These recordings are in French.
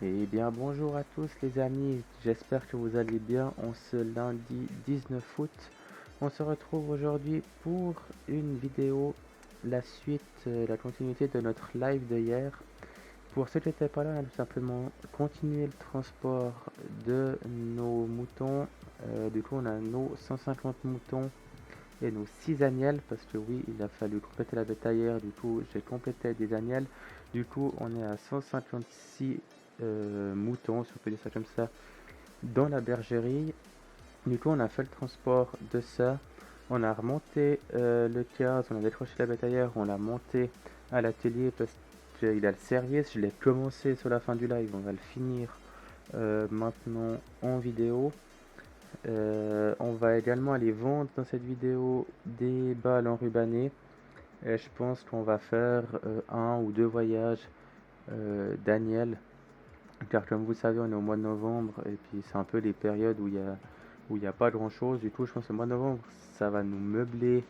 Eh bien, bonjour à tous les amis, j'espère que vous allez bien en ce lundi 19 août. On se retrouve aujourd'hui pour une vidéo, la suite, la continuité de notre live de hier. Pour ceux qui n'étaient pas là, on a tout simplement continué le transport de nos moutons. Du coup, on a nos 150 moutons et nos 6 agnelles, parce que oui, il a fallu compléter la bétaillère, du coup j'ai complété des agnelles. Du coup, on est à 156 moutons, si on peut dire ça comme ça, dans la bergerie. Du coup, on a fait le transport de ça. On a remonté le case, on a décroché la bétaillère, on l'a monté à l'atelier parce qu'il a le service. Je l'ai commencé sur la fin du live, on va le finir maintenant en vidéo. On va également aller vendre dans cette vidéo des balles enrubannées. Et je pense qu'on va faire un ou deux voyages d'Aniel, car comme vous savez, on est au mois de novembre et puis c'est un peu les périodes où il y a pas grand chose. Du coup, je pense que le mois de novembre, ça va nous meubler,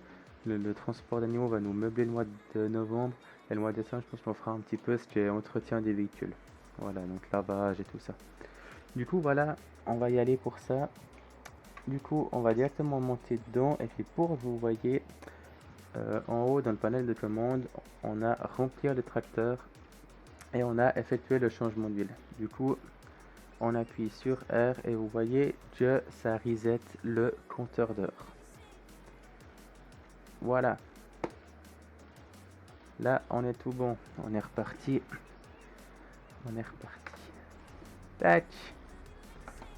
le transport d'animaux va nous meubler le mois de novembre, et le mois de décembre, je pense qu'on fera un petit peu ce qui est entretien des véhicules. Voilà, donc lavage et tout ça. Du coup, voilà, on va y aller pour ça. Du coup, on va directement monter dedans, et puis pour vous voyez en haut dans le panel de commande, on a remplir le tracteur et on a effectué le changement d'huile. Du coup, on appuie sur R et vous voyez que ça reset le compteur d'heure. Voilà. Là, on est tout bon. On est reparti. On est reparti. Tac.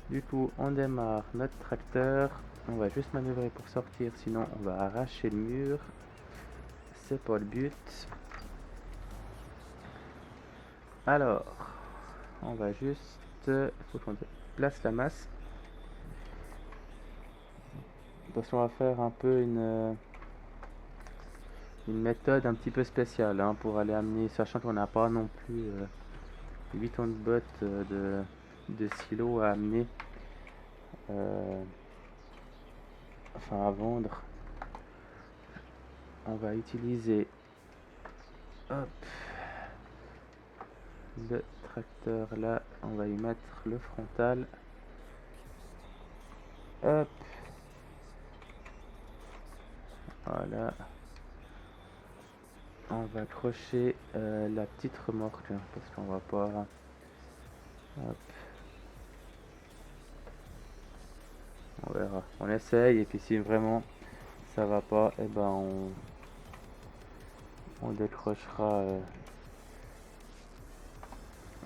Du coup, on démarre notre tracteur. On va juste manœuvrer pour sortir, sinon on va arracher le mur. C'est pas le but. Alors, on va juste... faut qu'on place la masse. Parce qu'on va faire un peu une méthode un petit peu spéciale hein, pour aller amener, sachant qu'on n'a pas non plus 8 tonnes de bottes de silos à amener, euh, enfin à vendre. On va utiliser hop, le tracteur là, on va y mettre le frontal. Hop, voilà. On va accrocher la petite remorque hein, parce qu'on va pas. Hop, on verra. On essaye et puis si vraiment ça va pas, et ben on décrochera.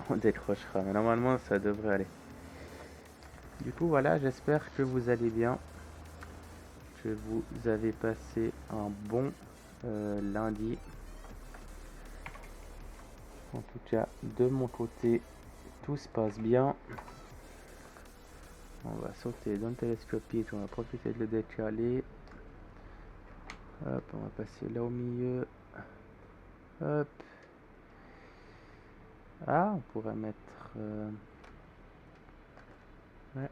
On décrochera. Mais normalement ça devrait aller. Du coup voilà, j'espère que vous allez bien, que vous avez passé un bon lundi. En tout cas, de mon côté, tout se passe bien. On va sauter dans le télescopique, on va profiter de le décaler. Hop, on va passer là au milieu. Hop. Ah, on pourrait mettre... ouais.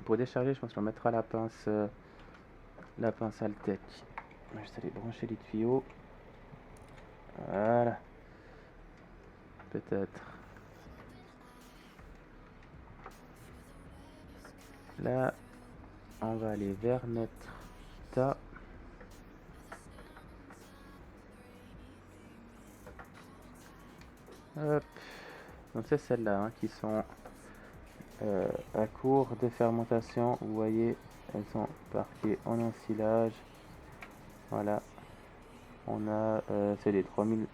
Pour décharger, je pense qu'on mettra la pince Altec. On va juste aller brancher les tuyaux. Voilà. Peut-être. Là, on va aller vers notre tas. Hop. Donc c'est celles-là hein, qui sont à court de fermentation. Vous voyez, elles sont parquées en ensilage. Voilà. On a, c'est les 3000,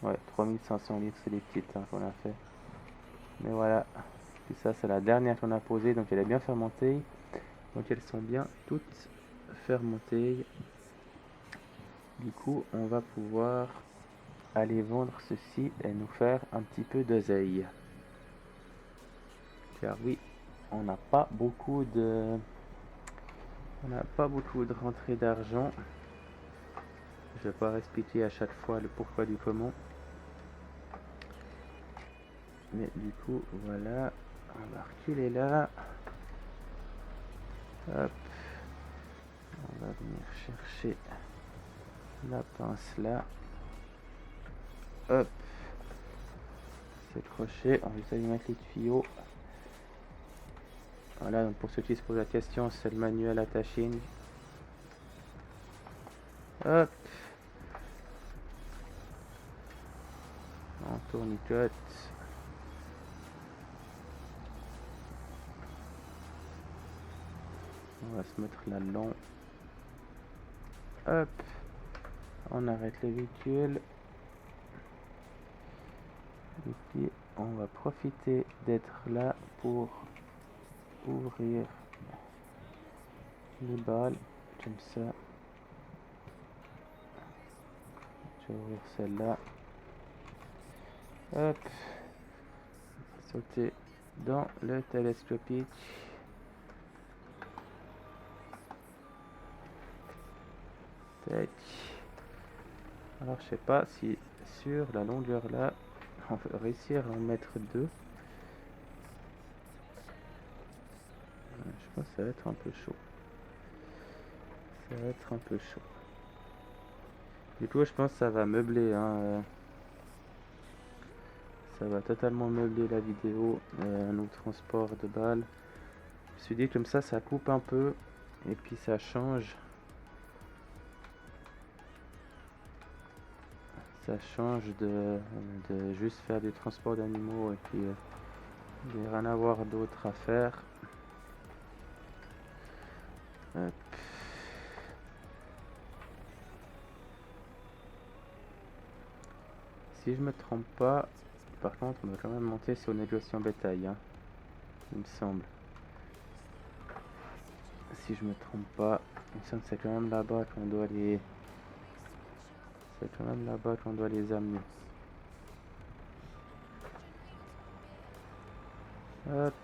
ouais, 3500 litres, c'est les petites hein, qu'on a fait. Mais voilà. Puis ça, c'est la dernière qu'on a posée, donc elle est bien fermentée. Donc elles sont bien toutes fermentées. Du coup, on va pouvoir aller vendre ceci et nous faire un petit peu d'oseille. Car oui, on n'a pas beaucoup de rentrée d'argent. Je vais pas expliquer à chaque fois le pourquoi du comment. Mais du coup, voilà. On va reculer là. Hop. On va venir chercher la pince là. Hop. ces crochets, on va juste aller mettre les tuyaux. Voilà, donc pour ceux qui se posent la question, c'est le manuel attaching. Hop, en tourniquet. On va se mettre là-dedans. Hop, on arrête les véhicules. Et puis on va profiter d'être là pour ouvrir les balles comme ça. Je vais ouvrir celle-là. Hop, sauter dans le télescopique. Tac. Alors je sais pas si sur la longueur là on va réussir à en mettre deux. Je pense que ça va être un peu chaud. Ça va être un peu chaud. Du coup je pense que ça va meubler hein. Ça va totalement meubler la vidéo, nos transports de balles. Je me suis dit comme ça coupe un peu et puis ça change. Ça change de juste faire du transport d'animaux et puis il n'y a rien à voir d'autre à faire. Hop. Si je me trompe pas, par contre on va quand même monter sur négociation bétail, hein, il me semble. Si je me trompe pas, il me semble que c'est quand même là-bas qu'on doit les... C'est quand même là-bas qu'on doit les amener. Hop.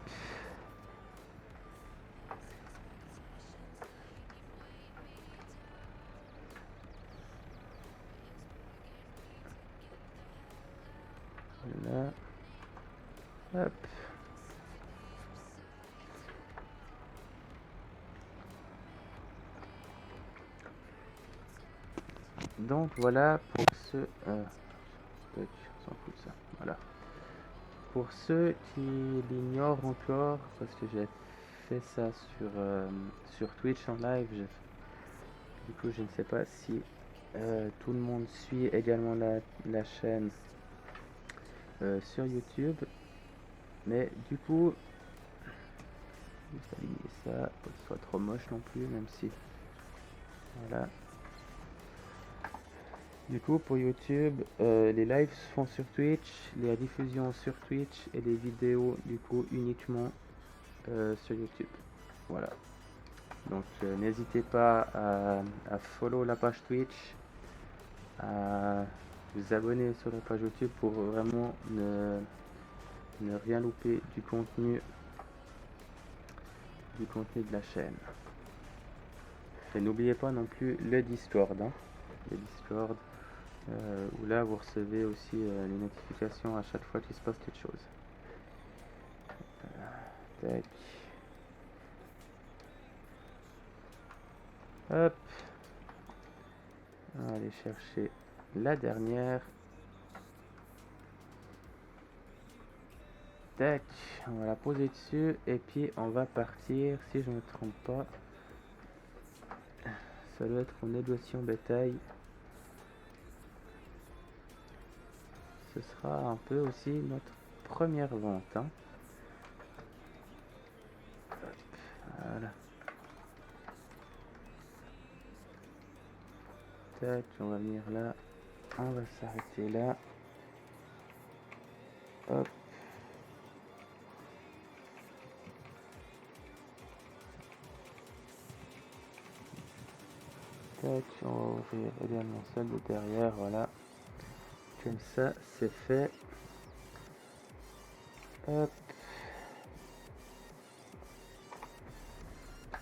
Là. Hop. Donc voilà pour ceux... on s'en fout de ça. Voilà. Pour ceux qui l'ignorent encore, parce que j'ai fait ça sur Twitch en live, du coup je ne sais pas si tout le monde suit également la chaîne sur YouTube, mais du coup, je vais aligner ça, pas que ce soit trop moche non plus, même si, voilà. Du coup pour YouTube, les lives se font sur Twitch, les diffusions sur Twitch et les vidéos du coup uniquement sur YouTube. Voilà. Donc n'hésitez pas à follow la page Twitch, à vous abonner sur la page YouTube pour vraiment ne rien louper du contenu de la chaîne. Et n'oubliez pas non plus le Discord, hein, le Discord où là vous recevez aussi les notifications à chaque fois qu'il se passe quelque chose. Tac. Hop. On va aller chercher la dernière. Tac. On va la poser dessus et puis on va partir, si je ne me trompe pas. Ça doit être en négociation bétail. Ce sera un peu aussi notre première vente, hein. Voilà. Tac, on va venir là. On va s'arrêter là. Hop. Tac, on va ouvrir également celle de derrière, voilà. Comme ça, c'est fait. Hop.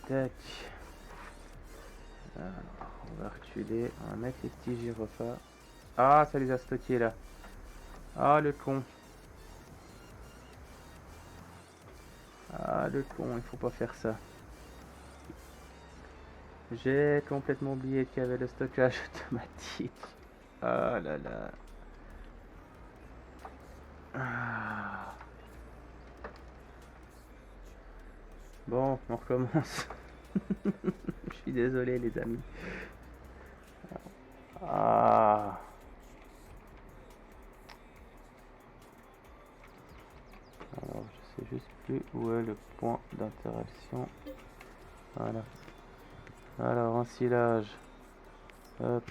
Tac. Alors, on va reculer, on va mettre les petits gyrophares. Ah, ça les a stockés là. Ah, le con. Ah, le con, il faut pas faire ça. J'ai complètement oublié qu'il y avait le stockage automatique. Ah là là. Ah. Bon, on recommence. Je suis désolé les amis. Ah. Alors je sais juste plus où est le point d'interaction. Voilà. Alors ensilage. Hop.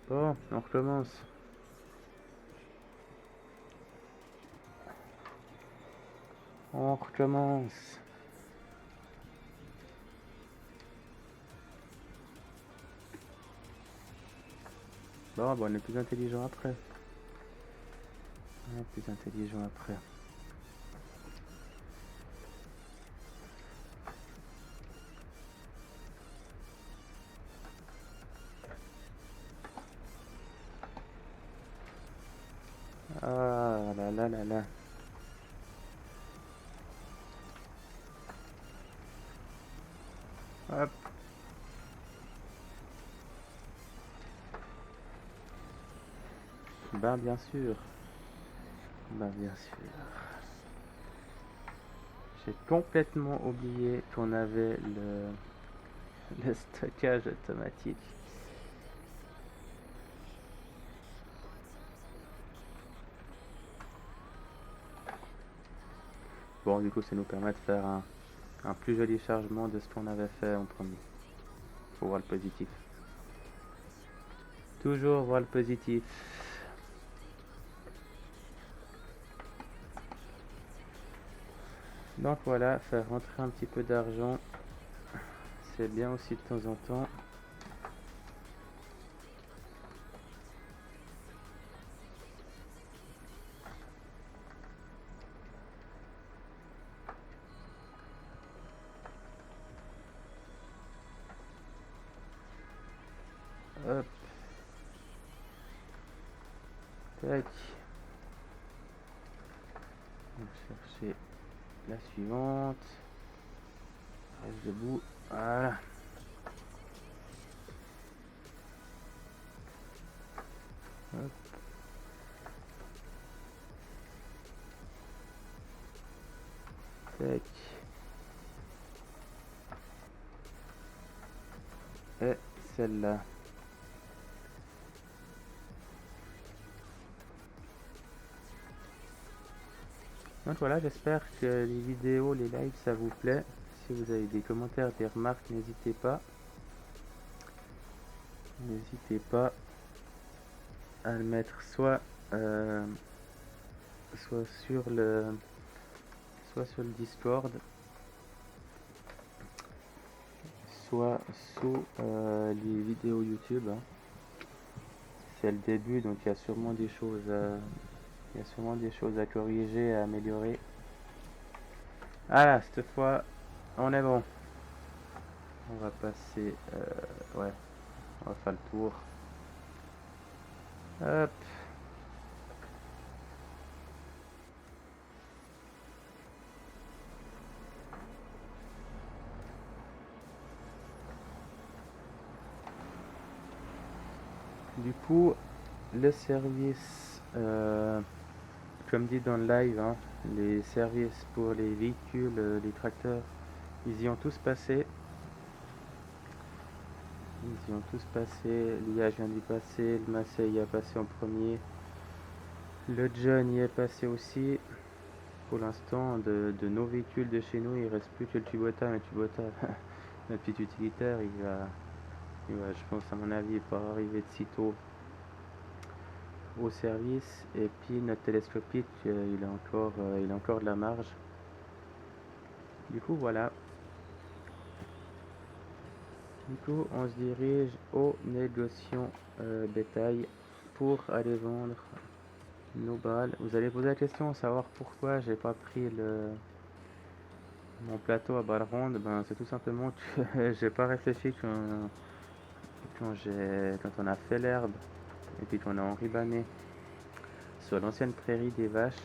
Bon, on recommence. On recommence. Bon, on est plus intelligent après. On est plus intelligent après. Ah là là là là. Hop. Ben bien sûr. Ben bien sûr. J'ai complètement oublié qu'on avait le stockage automatique. Bon, du coup, ça nous permet de faire un plus joli chargement de ce qu'on avait fait en premier. Faut voir le positif. Toujours voir le positif. Donc voilà, faire rentrer un petit peu d'argent, c'est bien aussi de temps en temps. Hop. Tac. On va chercher la suivante. Reste debout. Voilà. Hop. Tac. Et celle-là. Donc voilà, j'espère que les vidéos, les lives, ça vous plaît. Si vous avez des commentaires, des remarques, n'hésitez pas. N'hésitez pas à le mettre soit sur le Discord, soit sous les vidéos YouTube. Hein. C'est le début, donc il y a sûrement des choses à corriger, à améliorer. Ah, cette fois, on est bon. On va passer, ouais, on va faire le tour. Hop. Du coup, le service, comme dit dans le live, hein, les services pour les véhicules, les tracteurs, ils y ont tous passé. Ils y ont tous passé. L'IA vient d'y passer. Le Massey y a passé en premier. Le John y est passé aussi. Pour l'instant, de nos véhicules de chez nous, il reste plus que le Kubota. Mais le Kubota, notre petit utilitaire, il va, je pense à mon avis, pas arriver de sitôt au service. Et puis notre télescopique, il a encore de la marge. Du coup, voilà. Du coup, on se dirige aux négociations bétail pour aller vendre nos balles. Vous allez poser la question, savoir pourquoi j'ai pas pris mon plateau à balles rondes. Ben, c'est tout simplement que j'ai pas réfléchi quand on a fait l'herbe et puis qu'on a enribané sur l'ancienne prairie des vaches.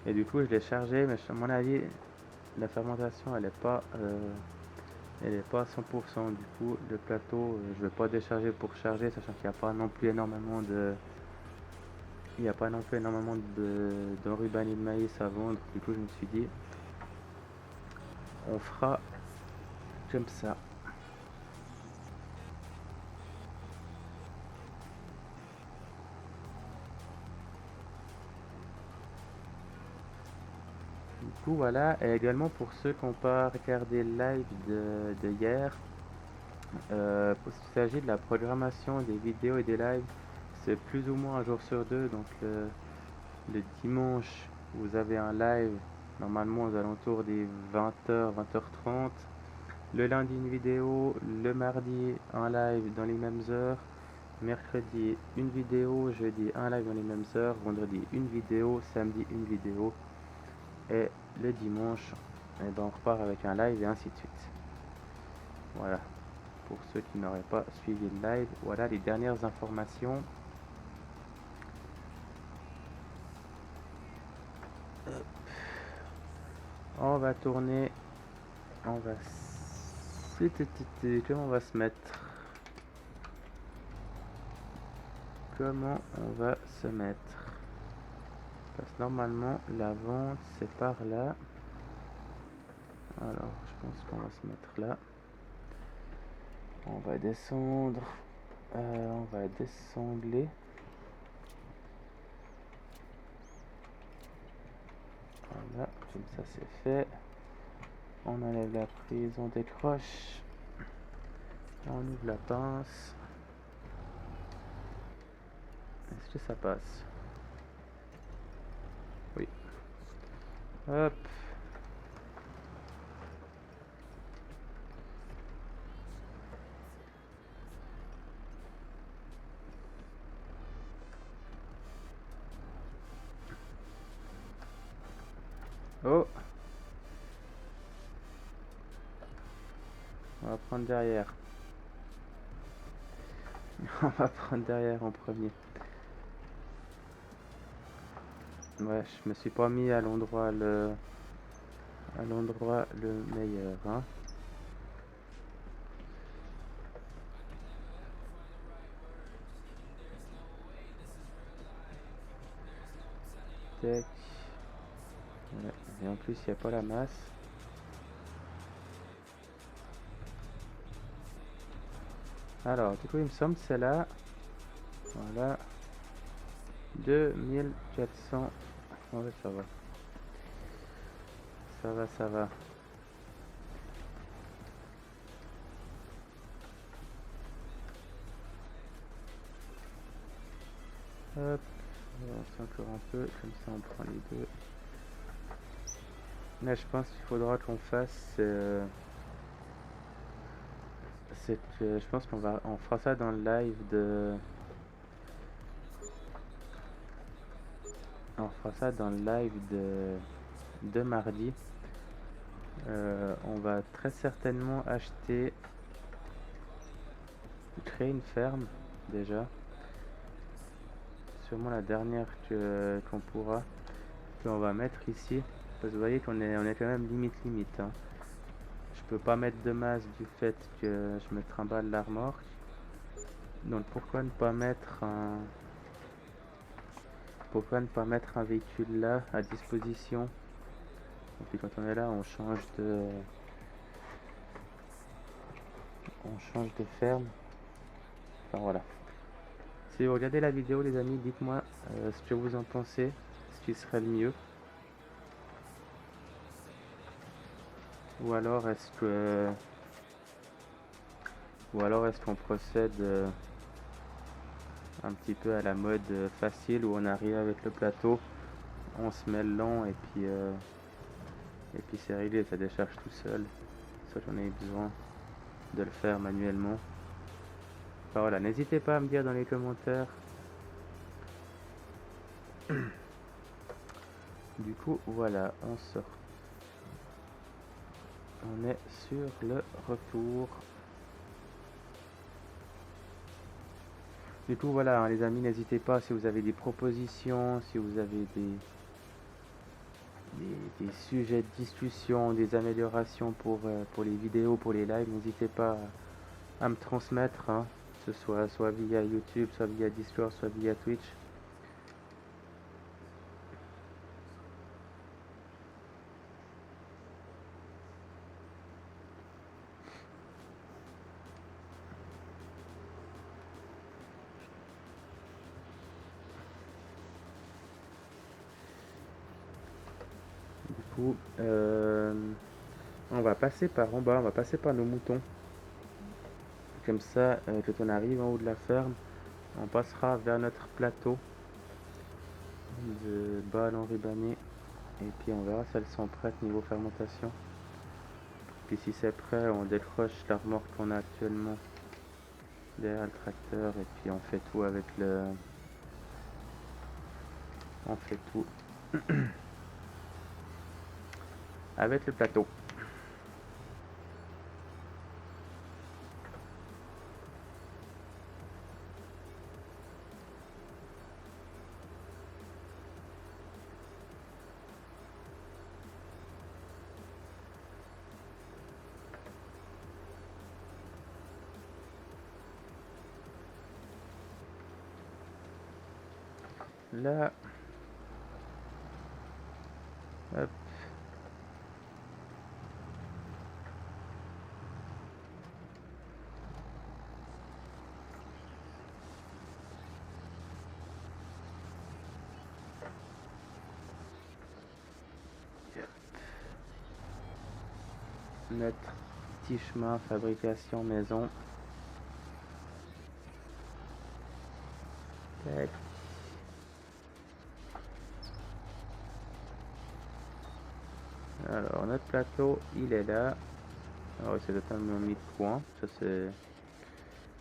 Et du coup, je l'ai chargé, mais à mon avis, la fermentation, elle est pas à 100%. Du coup, le plateau, je vais pas décharger pour charger, sachant qu'il n'y a pas non plus il n'y a pas non plus énormément d'enrubanné de maïs à vendre. Du coup, je me suis dit, on fera comme ça. Du coup, voilà. Et également pour ceux qui n'ont pas regardé le live de hier, il s'agit de la programmation des vidéos et des lives. C'est plus ou moins un jour sur deux. Donc, le dimanche, vous avez un live normalement aux alentours des 20h, 20h30. Le lundi, une vidéo. Le mardi, un live dans les mêmes heures. Mercredi, une vidéo. Jeudi, un live dans les mêmes heures. Vendredi, une vidéo. Samedi, une vidéo. Et le dimanche, eh ben, on repart avec un live et ainsi de suite. Voilà. Pour ceux qui n'auraient pas suivi le live, voilà les dernières informations. On va tourner. On va... Comment on va se mettre? Comment on va se mettre? Parce que normalement, la vente, c'est par là. Alors, je pense qu'on va se mettre là. On va descendre. On va désangler. Voilà, comme ça c'est fait. On enlève la prise, on décroche. On ouvre la pince. Est-ce que ça passe? Oui. Hop. Oh. On va prendre derrière. On va prendre derrière en premier. Ouais, je me suis pas mis à l'endroit le meilleur, hein. Tac. Ouais. Et en plus, il n'y a pas la masse. Alors, du coup, il me semble que c'est là. Voilà. 2400. Ouais, ça va. Ça va, ça va. Hop. On va avancer encore un peu. Comme ça, on prend les deux. Là, je pense qu'il faudra qu'on fasse... je pense on fera ça dans le live de... On fera ça dans le live de mardi. On va très certainement créer une ferme déjà. Sûrement la dernière qu'on pourra. Puis on va mettre ici. Parce que vous voyez on est quand même limite. Hein. Je peux pas mettre de masse du fait que je me trimballe la remorque. Donc pourquoi ne pas mettre un véhicule là à disposition. Et puis quand on est là, on change de ferme. Enfin voilà. Si vous regardez la vidéo les amis, dites-moi ce que vous en pensez, ce qui serait le mieux. Ou alors est-ce qu'on procède un petit peu à la mode facile où on arrive avec le plateau, on se met le long et puis c'est réglé, ça décharge tout seul. Ça j'en ai besoin de le faire manuellement. Enfin voilà, n'hésitez pas à me dire dans les commentaires. Du coup voilà, on est sur le retour. Du coup voilà hein, les amis, n'hésitez pas si vous avez des propositions, si vous avez des sujets de discussion, des améliorations pour les vidéos, pour les lives, n'hésitez pas à me transmettre, hein, que ce soit via YouTube, soit via Discord, soit via Twitch. coup, on va passer par en bas, on va passer par nos moutons. Comme ça, quand on arrive en haut de la ferme, on passera vers notre plateau de ballons rubanés. Et puis on verra si elles sont prêtes niveau fermentation. Puis si c'est prêt, on décroche la remorque qu'on a actuellement derrière le tracteur. Et puis on fait tout avec le... On fait tout avec le plateau. Là, hop. Notre petit chemin fabrication maison. Tac. Alors notre plateau il est là. Alors c'est totalement mis de point. Ça c'est...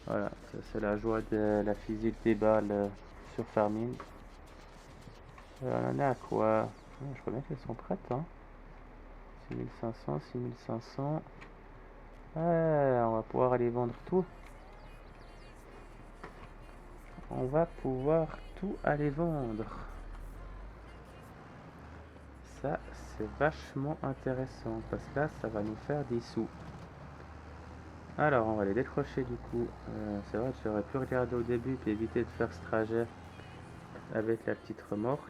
Voilà, ça c'est la joie de la physique des balles sur Farming. On en est à quoi? Je crois bien qu'elles sont prêtes, hein. 6500, 6500. On va pouvoir aller vendre tout. On va pouvoir tout aller vendre. Ça, c'est vachement intéressant parce que là, ça va nous faire des sous. Alors, on va les décrocher du coup. C'est vrai que j'aurais pu regarder au début et éviter de faire ce trajet avec la petite remorque.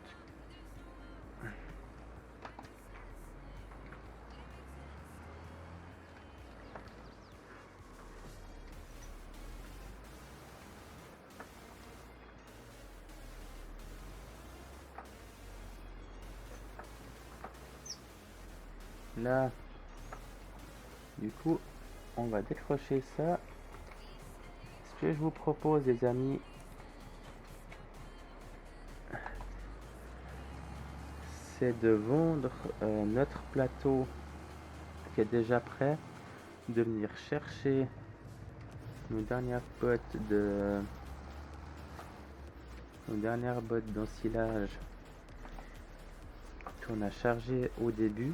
Là, du coup, on va décrocher ça. Ce que je vous propose, les amis, c'est de vendre notre plateau qui est déjà prêt, de venir chercher nos dernières bottes d'ensilage qu'on a chargé au début,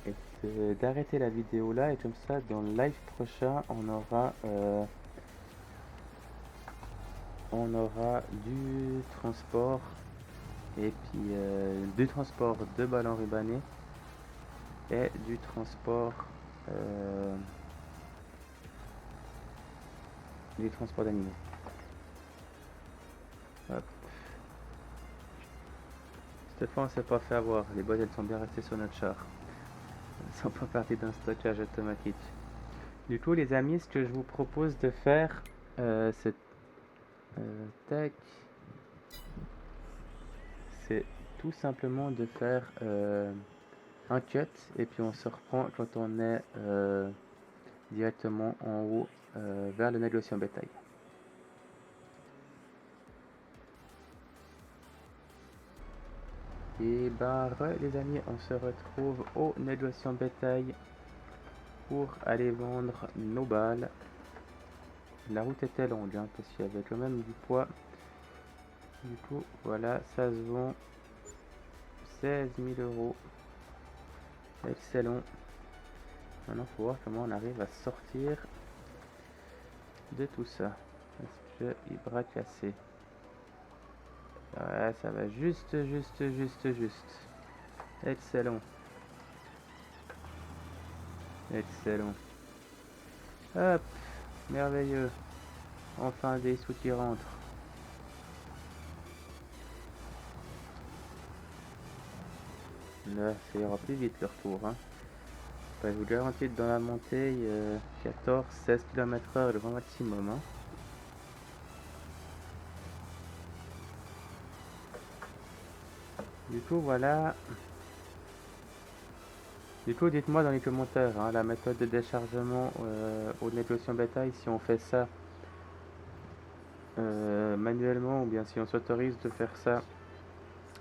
et d'arrêter la vidéo là, et comme ça dans le live prochain on aura du transport, et puis du transport de ballons rubanés et du transport d'animaux. Hop. Cette fois on s'est pas fait avoir, les boîtes elles sont bien restées sur notre char, elles sont pas parties d'un stockage automatique. Du coup les amis, ce que je vous propose de faire, c'est tac, c'est tout simplement de faire un cut et puis on se reprend quand on est directement en haut vers le négociant bétail. Et ben les amis, on se retrouve au négociant bétail pour aller vendre nos balles. La route était longue hein, parce qu'il y avait quand même du poids. Du coup voilà, ça se vend 16 000 €. Excellent. Maintenant il faut voir comment on arrive à sortir de tout ça. Est-ce qu'il bras cassé? Ouais, ça va juste. Excellent. Excellent. Hop, merveilleux. Enfin des sous qui rentrent. Là, ça ira plus vite le retour. Hein. Je vous garantis que dans la montée, 14-16 km/h le grand maximum. Hein. Du coup, voilà. Du coup, dites-moi dans les commentaires hein, la méthode de déchargement au négociant bétail, si on fait ça manuellement ou bien si on s'autorise de faire ça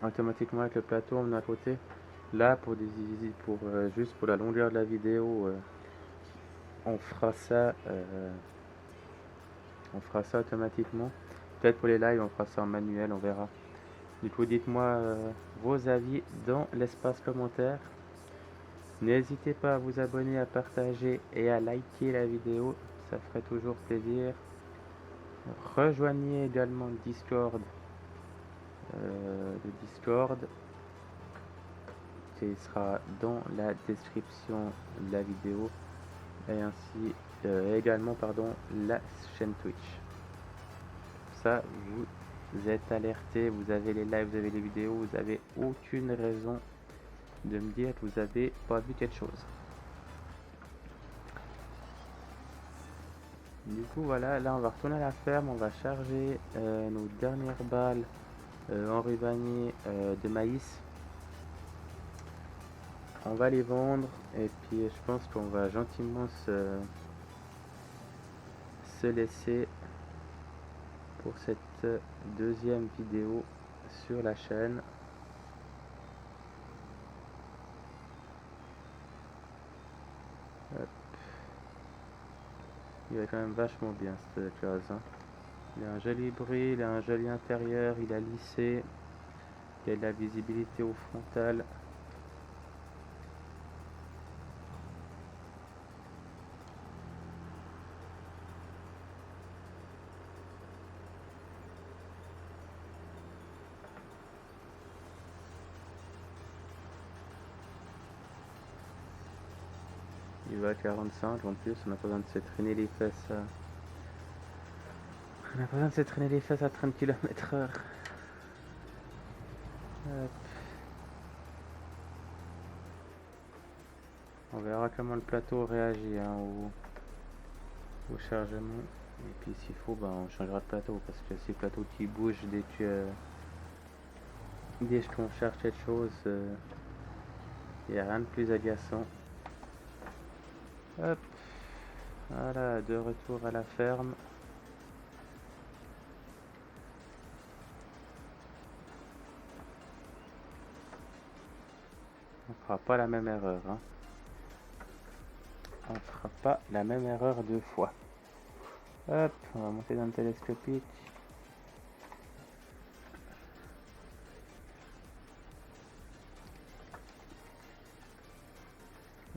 automatiquement avec le plateau d'un côté. Là, juste pour la longueur de la vidéo, on fera ça automatiquement. Peut-être pour les lives, on fera ça en manuel, on verra. Du coup, dites-moi vos avis dans l'espace commentaire. N'hésitez pas à vous abonner, à partager et à liker la vidéo, ça ferait toujours plaisir. Rejoignez également le Discord qui sera dans la description de la vidéo et ainsi également la chaîne Twitch. Ça, vous êtes alerté, vous avez les lives, vous avez les vidéos, vous avez aucune raison de me dire que vous avez pas vu quelque chose. Du coup voilà, là on va retourner à la ferme, on va charger nos dernières balles en rubanier de maïs. On va les vendre et puis je pense qu'on va gentiment se laisser pour cette deuxième vidéo sur la chaîne. Hop. Il est quand même vachement bien cette case. Hein. Il a un joli bruit, il a un joli intérieur, il a lissé, il y a de la visibilité au frontal. Il va à 45 en plus, on n'a pas besoin de se traîner les fesses. On n'a pas besoin de se traîner les fesses à 30 km/h. On verra comment le plateau réagit hein, au chargement. Et puis s'il faut, on changera de plateau. Parce que si le plateau qui bouge dès qu'on charge quelque chose, il n'y a rien de plus agaçant. Hop. Voilà, de retour à la ferme. On fera pas la même erreur. Hein. On fera pas la même erreur deux fois. Hop, on va monter dans le télescopique.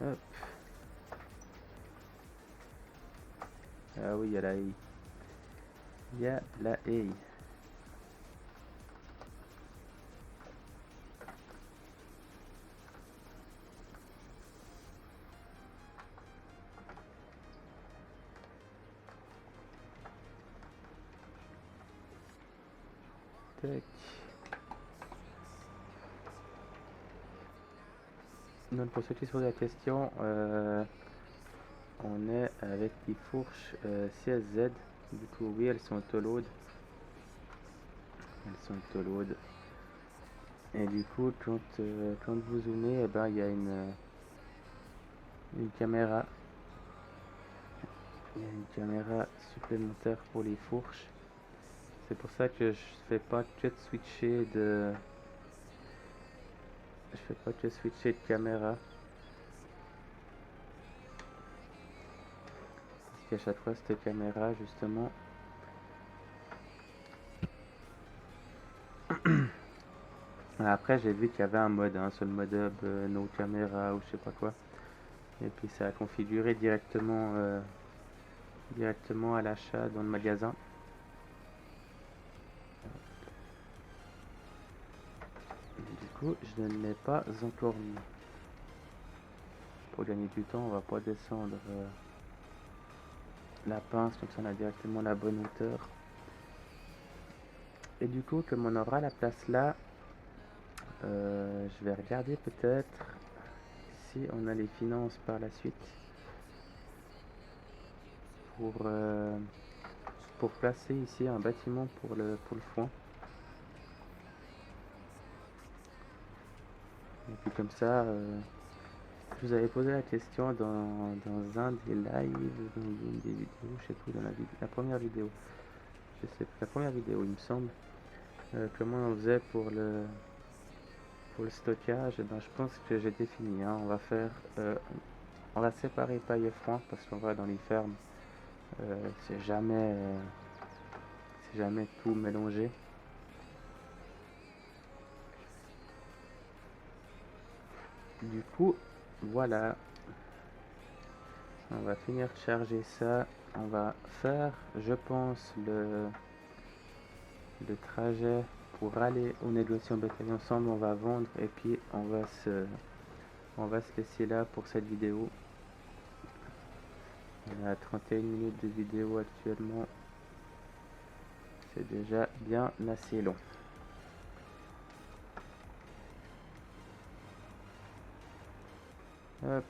Hop. Ah oui, il y a la haie. Il y a la haie. Tac. Donc pour ceux qui se posent la question, on est avec les fourches CSZ. Du coup, oui, elles sont auto-load. Elles sont auto-load. Et du coup, quand vous zoomez, il y a une caméra. Il y a une caméra supplémentaire pour les fourches. C'est pour ça que je fais pas que de switcher de. Je fais pas que switcher de caméra. Parce qu'à chaque fois, cette caméra, justement. Après, j'ai vu qu'il y avait un mode, sur le mode hub, no caméra ou je sais pas quoi. Et puis ça a configuré directement à l'achat dans le magasin. Du coup, je ne l'ai pas encore mis. Pour gagner du temps, on va pas descendre la pince, comme ça on a directement la bonne hauteur. Et du coup, comme on aura la place là, je vais regarder peut-être si on a les finances par la suite pour placer ici un bâtiment pour le foin. puis comme ça, je vous avais posé la question dans un des lives, dans une des vidéos, je sais plus, dans la première vidéo. Je sais plus, la première vidéo, il me semble. Comment on faisait pour le stockage. Et ben, je pense que j'ai défini, hein. On va séparer paille et foin parce qu'on va dans les fermes. C'est jamais tout mélangé. Du coup, voilà. On va finir de charger ça. On va faire, je pense, le trajet pour aller aux négociations bétail ensemble. On va vendre et puis on va se laisser là pour cette vidéo. On est à 31 minutes de vidéo actuellement. C'est déjà bien assez long. Hop.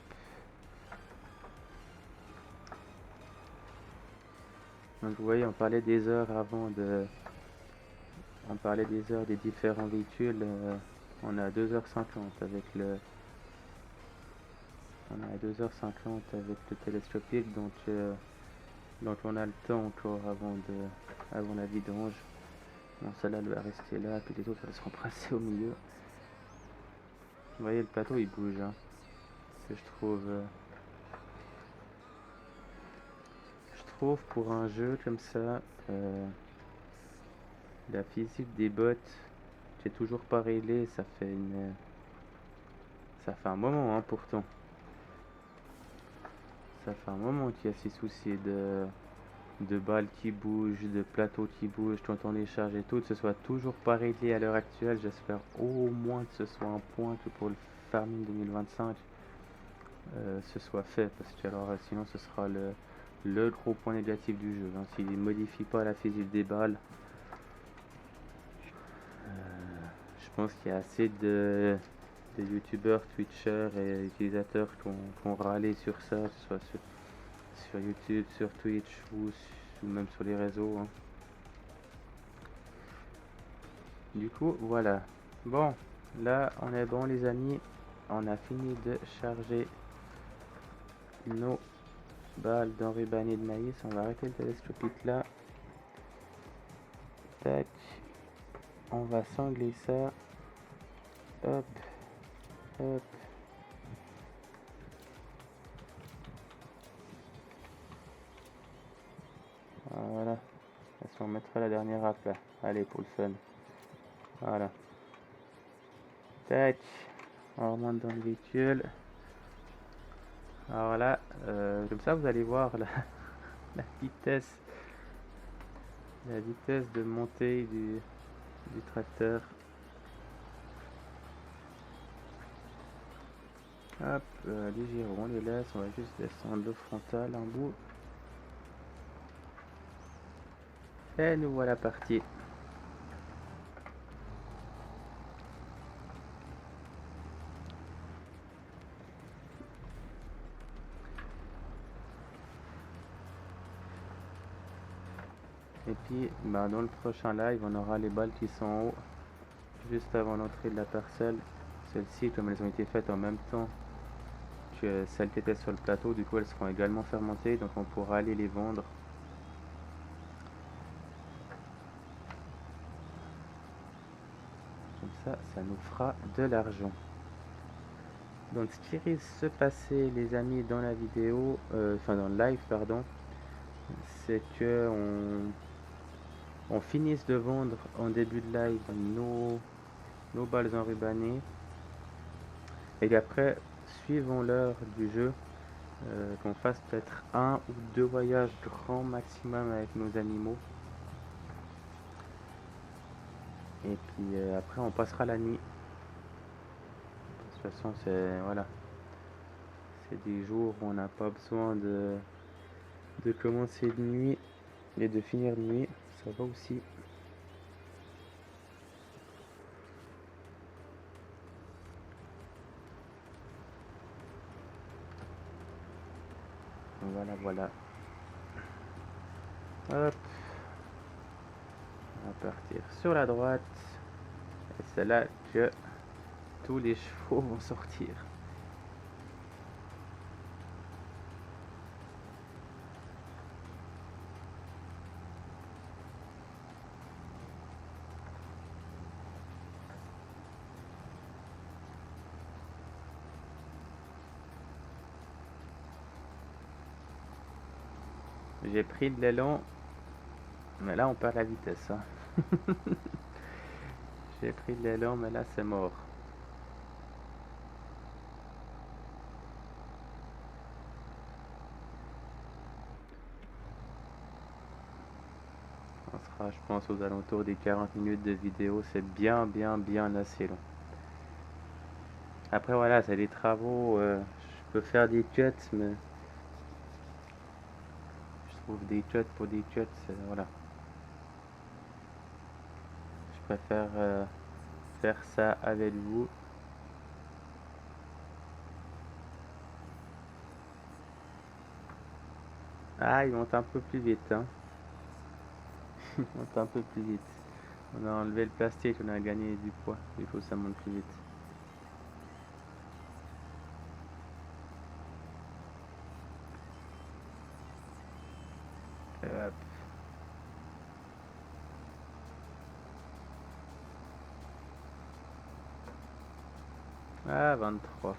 Donc vous voyez, on parlait des heures on parlait des heures des différents véhicules. On a 2h50 avec le télescopique, donc on a le temps encore avant la vidange. Bon, celle-là elle va rester là, puis les autres elles seront placées au milieu. Vous voyez, le plateau il bouge, hein. Que je trouve pour un jeu comme ça, la physique des bots, j'ai toujours pas réglé. Ça fait un moment, hein, pourtant. Ça fait un moment qu'il y a ces soucis de balles qui bougent, de plateaux qui bougent, quand on les charge et tout, que ce soit toujours pas réglé à l'heure actuelle. J'espère au moins que ce soit un point que pour le farming 2025 ce soit fait, parce que alors sinon ce sera le gros point négatif du jeu, hein. S'il ne modifie pas la physique des balles, je pense qu'il y a assez de youtubeurs, twitchers et utilisateurs qui ont râlé sur ça, que ce soit sur YouTube, sur Twitch ou même sur les réseaux, hein. Du coup, voilà. Bon, là, on est bon, les amis. On a fini de charger nos balles d'enrubanné de maïs. On va arrêter le télescopique là. Tac. On va sangler ça. Hop. Hop. Voilà. On mettra la dernière râpe là. Allez, pour le fun. Voilà. Tac. On remonte dans le véhicule. Alors là, comme ça vous allez voir la vitesse de montée du tracteur. Hop, les gyros, on les laisse, on va juste descendre le frontal en bout. Et nous voilà partis. Et puis bah, dans le prochain live, on aura les balles qui sont en haut, juste avant l'entrée de la parcelle. Celles-ci, comme elles ont été faites en même temps que celles qui étaient sur le plateau, du coup elles seront également fermentées, donc on pourra aller les vendre. Comme ça nous fera de l'argent. Donc ce qui risque de se passer, les amis, dans la vidéo, enfin dans le live, pardon, c'est que on finisse de vendre en début de live nos balles enrubannées, et qu'après, suivant l'heure du jeu, qu'on fasse peut-être 1 ou 2 voyages grand maximum avec nos animaux. Et puis après on passera la nuit. De toute façon voilà, c'est des jours où on n'a pas besoin de commencer de nuit et de finir de nuit, ça va aussi. Voilà. Hop. On va partir sur la droite. Et c'est là que tous les chevaux vont sortir. J'ai pris de l'élan, mais là on perd la vitesse. Hein. J'ai pris de l'élan, mais là c'est mort. On sera, je pense, aux alentours des 40 minutes de vidéo. C'est bien assez long. Après voilà, c'est des travaux. Je peux faire des cuts, mais je trouve des cuts pour des cuts, voilà. Je préfère faire ça avec vous. Ah, il monte un peu plus vite, hein. Il monte un peu plus vite. On a enlevé le plastique, on a gagné du poids. Il faut que ça monte plus vite. Hop. Ah, 23.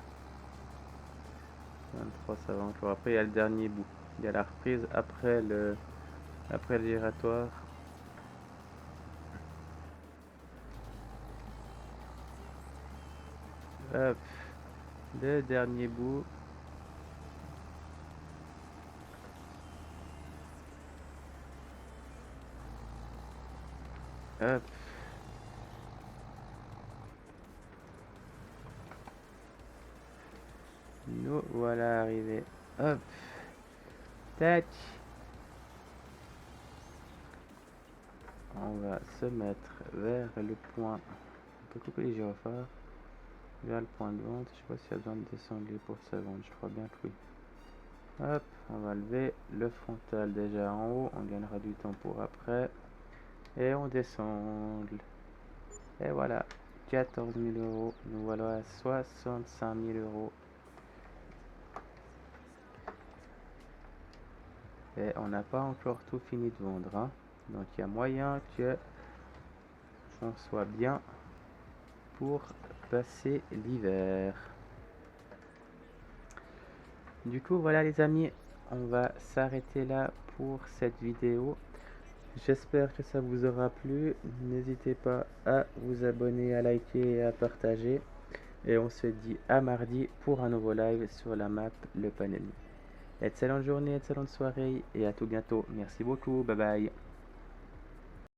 23, ça va encore. Après, il y a le dernier bout. Il y a la reprise après le giratoire. Hop. Le dernier bout. Hop. Nous voilà arrivés. Hop. Tac. On va se mettre vers le point. On peut couper les gyrophares. Vers le point de vente. Je sais pas s'il y a besoin de descendre pour se vendre. Je crois bien que oui. Hop. On va lever le frontal déjà en haut. On gagnera du temps pour après. Et on descend. Et voilà. 14 000 euros. Nous voilà à 65 000 euros. Et on n'a pas encore tout fini de vendre. Hein. Donc il y a moyen que on soit bien pour passer l'hiver. Du coup voilà les amis, on va s'arrêter là pour cette vidéo. J'espère que ça vous aura plu. N'hésitez pas à vous abonner, à liker et à partager. Et on se dit à mardi pour un nouveau live sur la map Le Panel. Excellente journée, excellente soirée et à tout bientôt. Merci beaucoup, bye bye.